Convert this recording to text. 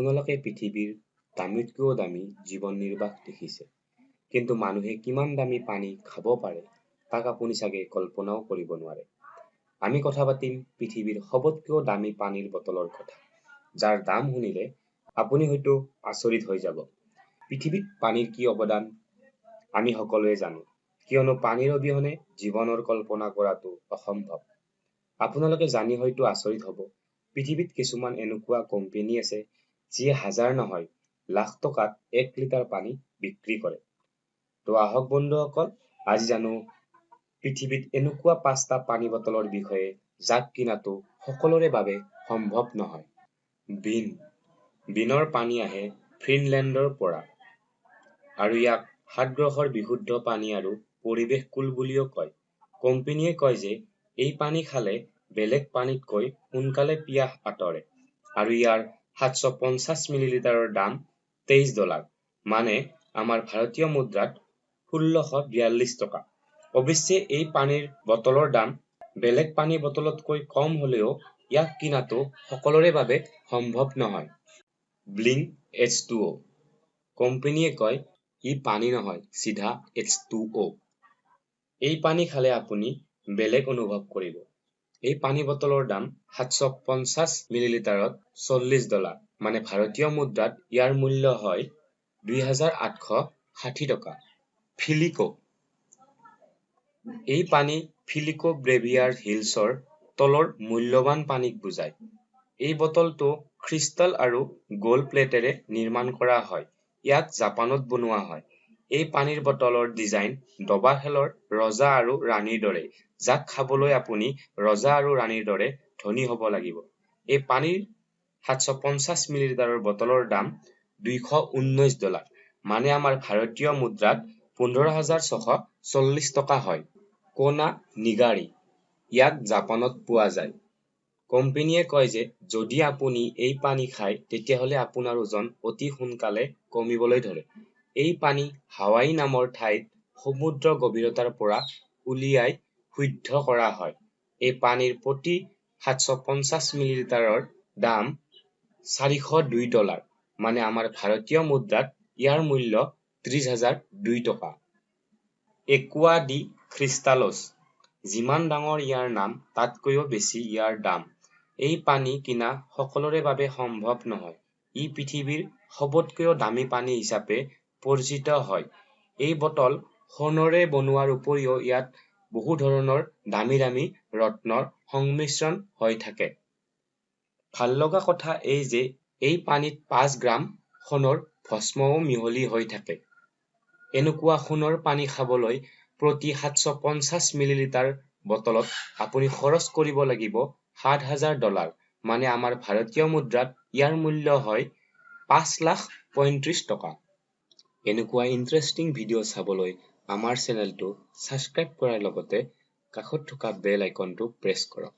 আপোনালোকে পৃথিৱীৰ দামীতকৈও দামী জীৱন নিৰ্বাহ দেখিছে, কিন্তু মানুহে কিমান দামী পানী খাব পাৰে তাক আপুনি চাগে কল্পনাও কৰিব নোৱাৰে। আমি কথা পাতিম পৃথিৱীৰ সবতকৈও দামী পানীৰ বটলৰ কথা, যাৰ দাম শুনিলে আপুনি হয়তো আচৰিত হৈ যাব। পৃথিৱীত পানীৰ কি অৱদান আমি সকলোৱে জানো, কিয়নো পানীৰ অবিহনে জীৱনৰ কল্পনা কৰাটো অসম্ভৱ। আপোনালোকে জানি হয়তো আচৰিত হ'ব, পৃথিৱীত কিছুমান এনেকুৱা কোম্পানী আছে যিয়ে হাজাৰ নহয় লাখ টকাত 1 লিটাৰ পানী বিক্ৰী কৰে। তো আহক বন্ধুসকল, আজি জানো পৃথিৱীত এনেকুৱা 5টা পানী বটলৰ বিষয়ে যাক কিনাটো সকলোৰে বাবে সম্ভৱ নহয়। বিনৰ পানী আহে ফিনলেণ্ডৰ পৰা আৰু ইয়াক 7 গ্ৰহৰ বিশুদ্ধ পানী আৰু পৰিৱেশ কুল বুলিও কয়। কোম্পানীয়ে কয় যে এই পানী খালে বেলেগ পানীতকৈ সোনকালে পিয়াহ আঁতৰে আৰু ইয়াৰ 750 মিলিলিটাৰৰ দাম $23, মানে আমাৰ ভাৰতীয় মুদ্ৰাত 1642 টকা। অৱশ্যে এই পানীৰ বটলৰ দাম বেলেগ পানী বটলতকৈ কম হ'লেও ইয়াক কিনাটো সকলোৰে বাবে সম্ভৱ নহয়। ব্লিং H2O কোম্পানীয়ে কয় ই পানী নহয়, চিধা H2O। এই পানী খালে আপুনি বেলেগ অনুভৱ কৰিব। এই পানী বটলৰ দাম 750 মিলিলিটাৰত $40, মানে ভাৰতীয় মুদ্ৰাত ইয়াৰ মূল্য হয় 2860 টকা। ফিলিকো এই পানী ফিলিকো ব্ৰেভিয়াৰ হিলছৰ তলৰ মূল্যৱান পানীক বুজায়। এই বটলটো ক্ৰিষ্টেল আৰু গোল্ড প্লেটেৰে নিৰ্মাণ কৰা হয়। ইয়াক জাপানত বনোৱা হয়। এই পানীৰ বটলৰ ডিজাইন দবা খেলৰ ৰজা আৰু ৰাণীৰ দৰে, যাক খাবলৈ আপুনি ৰজা আৰু ৰাণীৰ দৰে ধনী হ'ব লাগিব। এই পানীৰ 750 মিলিলিটাৰৰ বটলৰ দাম $219, মানে আমাৰ ভাৰতীয় মুদ্ৰাত 15,640 টকা হয়। কোনা নিগাৰী ইয়াক জাপানত পোৱা যায়। কোম্পানীয়ে কয় যে যদি আপুনি এই পানী খায় তেতিয়াহ'লে আপোনাৰ ওজন অতি সোনকালে কমিবলৈ ধৰে। এই পানী হাৱাই নামৰ ঠাইত সমুদ্ৰ গভীৰতাৰ পৰা উলিয়াই শুদ্ধ কৰা হয়। এই পানীৰ প্ৰতি 750 মিলিলিটাৰৰ দাম $402, মানে আমাৰ ভাৰতীয় মুদ্ৰাত ইয়াৰ মূল্য 30,002 টকা। একুৱা ডি ক্ৰিষ্টালছ যিমান ডাঙৰ ইয়াৰ নাম তাতকৈও বেছি ইয়াৰ দাম। এই পানী কিনা সকলোৰে বাবে সম্ভৱ নহয়। ই পৃথিৱীৰ সবতকৈও দামী পানী হিচাপে পৰিচিত হয়। এই বটল সোণৰে বনোৱাৰ উপৰিও ইয়াত বহু ধৰণৰ দামী দামী ৰত্নৰ সংমিশ্ৰণ হৈ থাকে। ভাল লগা কথা এই যে এই পানীত 5 গ্ৰাম সোণৰ ভস্মও মিহলি হৈ থাকে। এনেকুৱা সোণৰ পানী খাবলৈ প্ৰতি 750 মিলিলিটাৰ বটলত আপুনি খৰচ কৰিব লাগিব $7,000, মানে আমাৰ ভাৰতীয় মুদ্ৰাত ইয়াৰ মূল্য হয় 5,35,000 টকা। এনেকুৱা ইণ্টাৰেষ্টিং ভিডিঅ' চাবলৈ আমাৰ চেনেলটো ছাবস্ক্ৰাইব কৰাৰ লগতে কাষত থকা বেল আইকনটো প্ৰেছ কৰক।